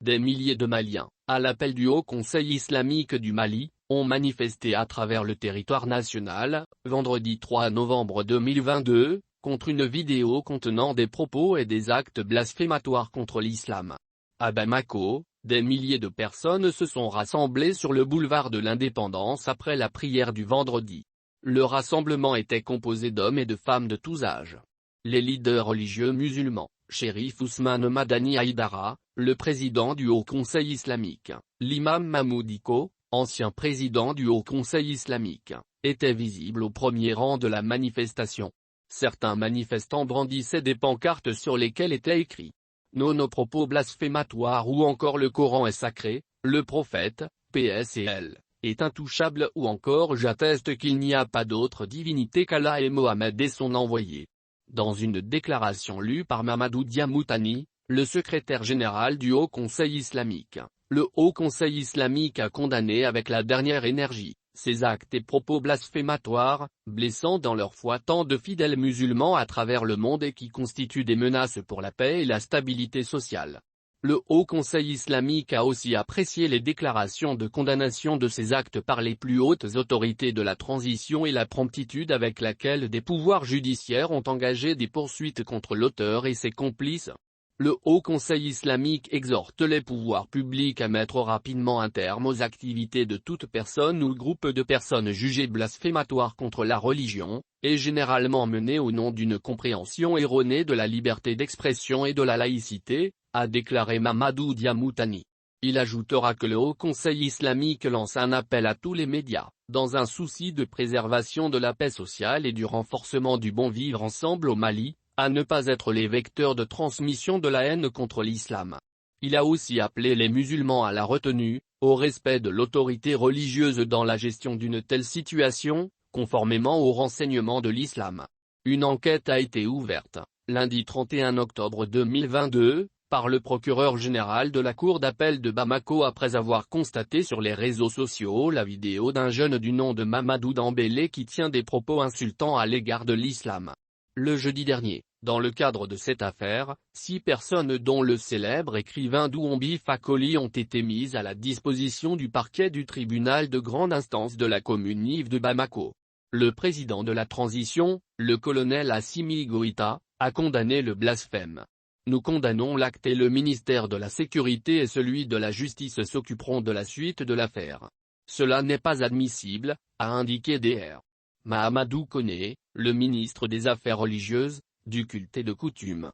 des milliers de Maliens, à l'appel du Haut Conseil islamique du Mali, ont manifesté à travers le territoire national, vendredi 3 novembre 2022, contre une vidéo contenant des propos et des actes blasphématoires contre l'islam. À Bamako, des milliers de personnes se sont rassemblées sur le boulevard de l'Indépendance après la prière du vendredi. Le rassemblement était composé d'hommes et de femmes de tous âges. Les leaders religieux musulmans, Chérif Ousmane Madani Haïdara, le président du Haut Conseil islamique, l'imam Mahmoud Dicko, ancien président du Haut Conseil islamique, étaient visibles au premier rang de la manifestation. Certains manifestants brandissaient des pancartes sur lesquelles était écrit « Nos propos blasphématoires » ou encore « Le Coran est sacré, le prophète, PS et L, est intouchable » ou encore « J'atteste qu'il n'y a pas d'autre divinité qu'Allah et Mohammed et son envoyé ». Dans une déclaration lue par Mamadou Diamoutani, le secrétaire général du Haut Conseil islamique, le Haut Conseil islamique a condamné avec la dernière énergie ces actes et propos blasphématoires, blessant dans leur foi tant de fidèles musulmans à travers le monde et qui constituent des menaces pour la paix et la stabilité sociale. Le Haut Conseil islamique a aussi apprécié les déclarations de condamnation de ces actes par les plus hautes autorités de la transition et la promptitude avec laquelle des pouvoirs judiciaires ont engagé des poursuites contre l'auteur et ses complices. Le Haut Conseil islamique exhorte les pouvoirs publics à mettre rapidement un terme aux activités de toute personne ou groupe de personnes jugées blasphématoires contre la religion, et généralement menées au nom d'une compréhension erronée de la liberté d'expression et de la laïcité, a déclaré Mamadou Diamoutani. Il ajoutera que le Haut Conseil islamique lance un appel à tous les médias, dans un souci de préservation de la paix sociale et du renforcement du bon vivre ensemble au Mali, à ne pas être les vecteurs de transmission de la haine contre l'islam. Il a aussi appelé les musulmans à la retenue, au respect de l'autorité religieuse dans la gestion d'une telle situation, conformément aux renseignements de l'islam. Une enquête a été ouverte, lundi 31 octobre 2022, par le procureur général de la Cour d'appel de Bamako après avoir constaté sur les réseaux sociaux la vidéo d'un jeune du nom de Mamadou Dambélé qui tient des propos insultants à l'égard de l'islam. Le jeudi dernier, dans le cadre de cette affaire, 6 personnes dont le célèbre écrivain Douombi Fakoli ont été mises à la disposition du parquet du tribunal de grande instance de la commune Yves de Bamako. Le président de la transition, le colonel Assimi Goïta, a condamné le blasphème. Nous condamnons l'acte et le ministère de la Sécurité et celui de la Justice s'occuperont de la suite de l'affaire. Cela n'est pas admissible, a indiqué Dr. Mahamadou Koné, le ministre des Affaires religieuses, du culte et de coutume.